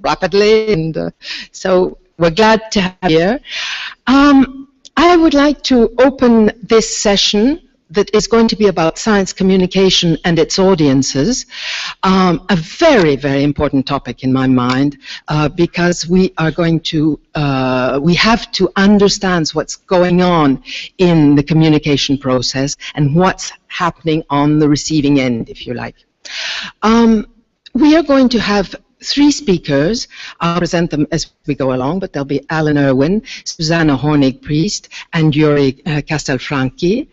rapidly, and so we're glad to have you here. I would like to open this session that is going to be about science communication and its audiences, a very, very important topic in my mind, because we are going to, we have to understand what's going on in the communication process and what's happening on the receiving end, if you like. We are going to have three speakers. I'll present them as we go along, but there'll be Alan Irwin, Susanna Hornig-Priest, and Yuri Castelfranchi.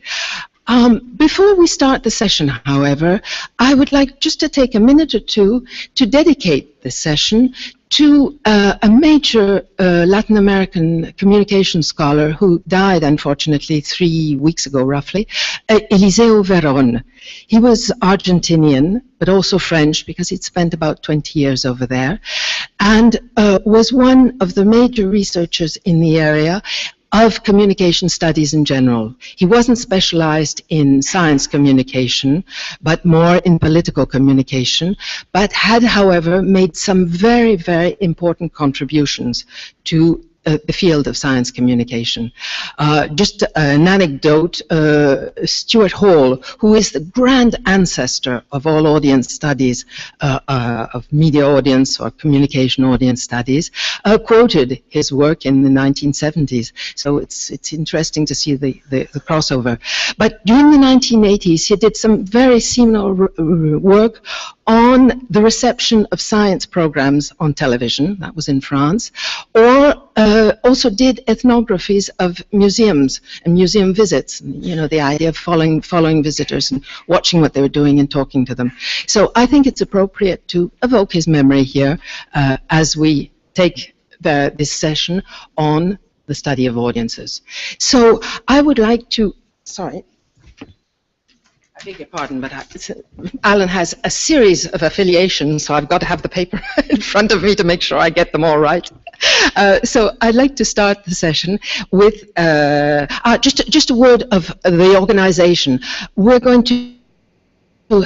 Before we start the session, however, I would like just to take a minute or two to dedicate this session to a major Latin American communication scholar who died, unfortunately, 3 weeks ago, roughly, Eliseo Veron. He was Argentinian, but also French, because he'd spent about 20 years over there, and was one of the major researchers in the area of communication studies in general. He wasn't specialized in science communication, but more in political communication, but had, however, made some very, very important contributions to the field of science communication. Just an anecdote, Stuart Hall, who is the grand ancestor of all audience studies, of media audience or communication audience studies, quoted his work in the 1970s. So it's interesting to see the crossover. But during the 1980s, he did some very seminal work on the reception of science programs on television, that was in France, or also did ethnographies of museums and museum visits, you know, the idea of following visitors and watching what they were doing and talking to them. So I think it's appropriate to evoke his memory here as we take this session on the study of audiences. So I would like to, sorry, I beg your pardon, but Alan has a series of affiliations, so I've got to have the paper in front of me to make sure I get them all right. So I'd like to start the session with just a word of the organization. We're going to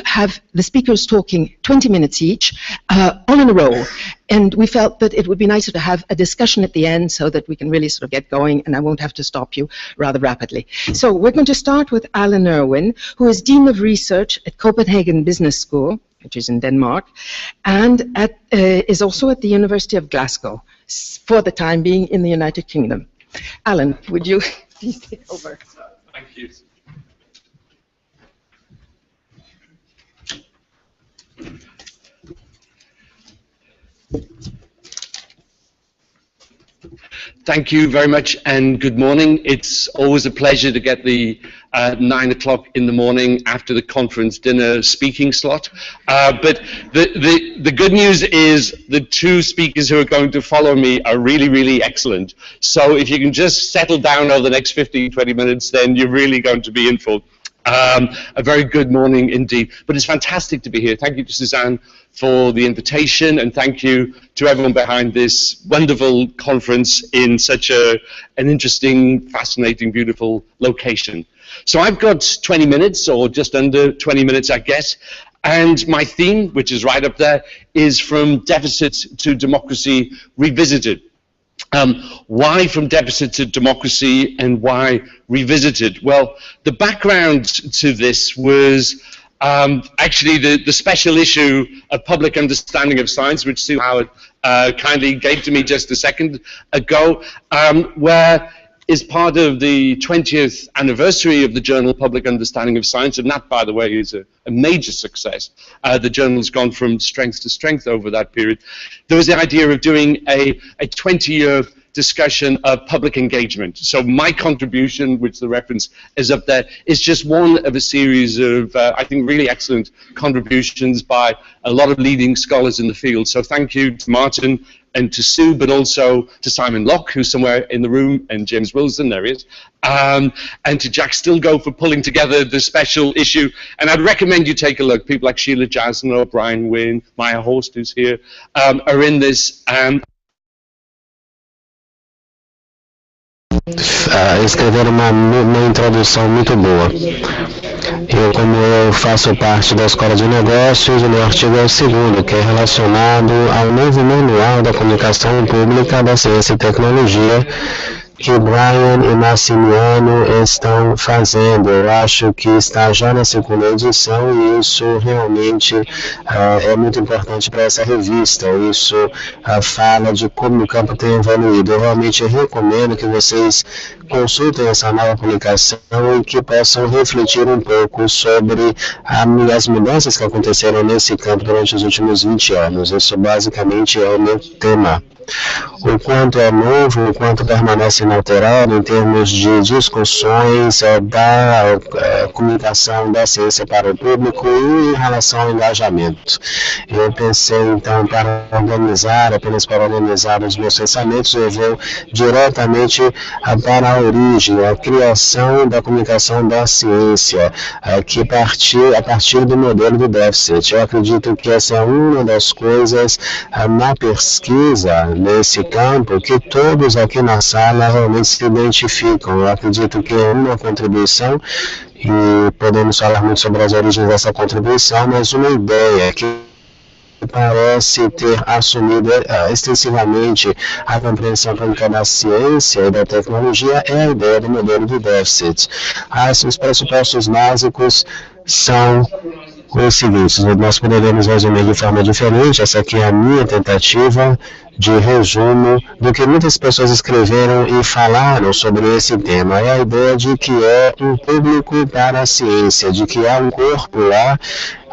have the speakers talking 20 minutes each, all in a row. And we felt that it would be nicer to have a discussion at the end so that we can really sort of get going and I won't have to stop you rather rapidly. So we're going to start with Alan Irwin, who is Dean of Research at Copenhagen Business School, which is in Denmark, and is also at the University of Glasgow, for the time being in the United Kingdom. Alan, would you please take over? Thank you. Thank you very much and good morning. It's always a pleasure to get the 9 o'clock in the morning after the conference dinner speaking slot. But the good news is the two speakers who are going to follow me are really, really excellent. So if you can just settle down over the next 15, 20 minutes, then you're really going to be in for a very good morning indeed. But it's fantastic to be here. Thank you to Suzanne for the invitation, and thank you to everyone behind this wonderful conference in such an interesting, fascinating, beautiful location. So I've got 20 minutes, or just under 20 minutes, I guess, and my theme, which is right up there, is From Deficit to Democracy Revisited. Why From Deficit to Democracy and why Revisited? Well, the background to this was actually the special issue of Public Understanding of Science, which Sue Howard kindly gave to me just a second ago, where is part of the 20th anniversary of the journal Public Understanding of Science, and that, by the way, is a major success. The journal's gone from strength to strength over that period. There was the idea of doing a 20-year discussion of public engagement. So my contribution, which the reference is up there, is just one of a series of, I think, really excellent contributions by a lot of leading scholars in the field. So thank you to Martin and to Sue, but also to Simon Locke, who's somewhere in the room, and James Wilson, there he is, and to Jack Stilgo for pulling together the special issue. And I'd recommend you take a look. People like Sheila Jasner, Brian Wynne, Maya Horst, who's here, are in this. Escreveram uma introdução muito boa. como eu faço parte da Escola de Negócios, o meu artigo é o segundo, que é relacionado ao novo manual da comunicação pública da ciência e tecnologia, que Brian e Massimiano estão fazendo. Eu acho que está já na segunda edição e isso realmente é muito importante para essa revista. Isso fala de como o campo tem evoluído. Eu realmente recomendo que vocês consultem essa nova publicação e que possam refletir um pouco sobre as mudanças que aconteceram nesse campo durante os últimos 20 anos. Isso basicamente é o meu tema. O quanto é novo, o quanto permanece inalterado em termos de discussões da comunicação da ciência para o público e em relação ao engajamento. Eu pensei, então, apenas para organizar os meus pensamentos, eu vou diretamente para a origem, a criação da comunicação da ciência, que a partir do modelo do déficit. Eu acredito que essa é uma das coisas na pesquisa, nesse campo, que todos aqui na sala realmente se identificam. Eu acredito que é uma contribuição, e podemos falar muito sobre as origens dessa contribuição, mas uma ideia que parece ter assumido extensivamente a compreensão pública da ciência e da tecnologia é a ideia do modelo do déficit. Os pressupostos básicos são os seguintes: nós poderemos resumir de forma diferente. Essa aqui é a minha tentativa de resumo do que muitas pessoas escreveram e falaram sobre esse tema. É a ideia de que é um público para a ciência, de que há um corpo lá,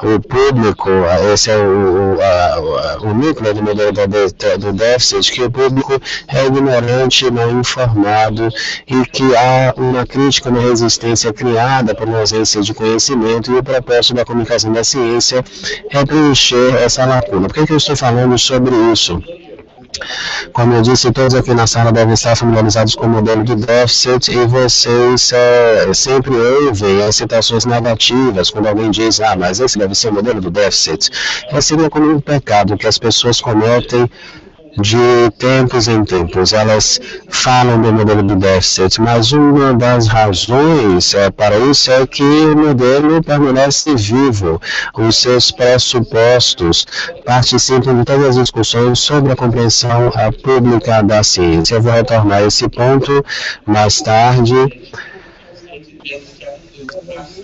o público, esse é o núcleo do modelo do déficit, que o público é ignorante, não informado, e que há uma crítica, uma resistência criada por uma ausência de conhecimento, e o propósito da comunicação da ciência é preencher essa lacuna. Por que eu estou falando sobre isso? Como eu disse, todos aqui na sala devem estar familiarizados com o modelo de déficit e vocês sempre ouvem as citações negativas quando alguém diz: mas esse deve ser o modelo do déficit. Seria como um pecado que as pessoas cometem de tempos em tempos. Elas falam do modelo do déficit, mas uma das razões para isso é que o modelo permanece vivo. Os seus pressupostos participam de todas as discussões sobre a compreensão pública da ciência. Eu vou retornar a esse ponto mais tarde.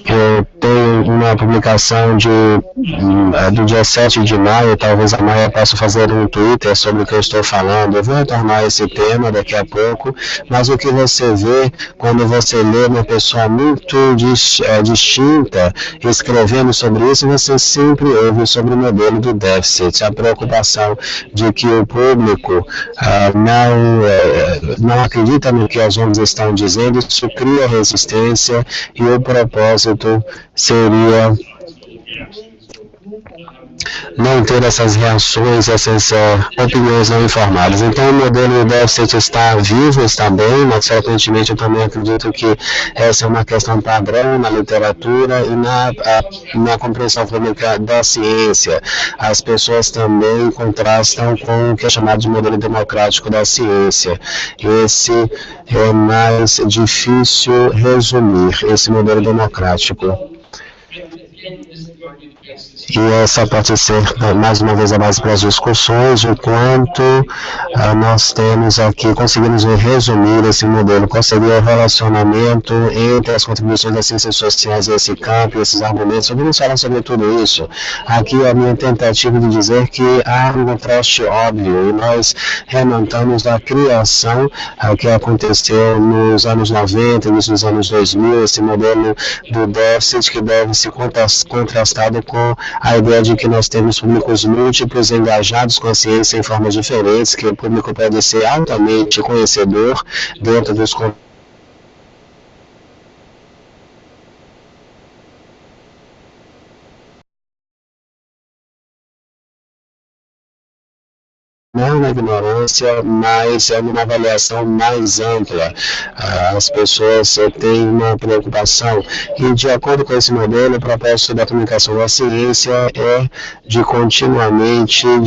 Eu tenho uma publicação do dia 7 de maio, talvez amanhã eu possa fazer um Twitter sobre o que eu estou falando. Eu vou retornar a esse tema daqui a pouco, mas o que você vê quando você lê uma pessoa muito distinta escrevendo sobre isso, você sempre ouve sobre o modelo do déficit, a preocupação de que o público não acredita no que as ONGs estão dizendo. Isso cria resistência e o propósito seria não ter essas reações, essas opiniões não informadas. Então, o modelo do déficit está vivo, está bem, mas frequentemente eu também acredito que essa é uma questão padrão na literatura e na compreensão pública da ciência. As pessoas também contrastam com o que é chamado de modelo democrático da ciência. Esse é mais difícil resumir, esse modelo democrático. E essa pode ser, mais uma vez, a base para as discussões, o quanto nós temos aqui, conseguimos resumir esse modelo, qual seria o relacionamento entre as contribuições das ciências sociais e esse campo, e esses argumentos. Vamos falar sobre tudo isso. Aqui é a minha tentativa de dizer que há um contraste óbvio, e nós remontamos da criação que aconteceu nos anos 90, início dos anos 2000, esse modelo do déficit que deve ser contrastado com a ideia de que nós temos públicos múltiplos engajados com a ciência em formas diferentes, que o público pode ser altamente conhecedor dentro dos não na ignorância, mas numa avaliação mais ampla. As pessoas têm uma preocupação e, de acordo com esse modelo, o propósito da comunicação da ciência é de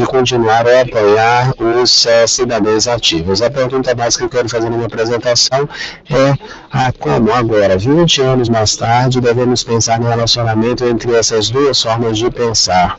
continuar a apoiar os cidadãos ativos. A pergunta básica que eu quero fazer na minha apresentação é como agora, 20 anos mais tarde, devemos pensar no relacionamento entre essas duas formas de pensar.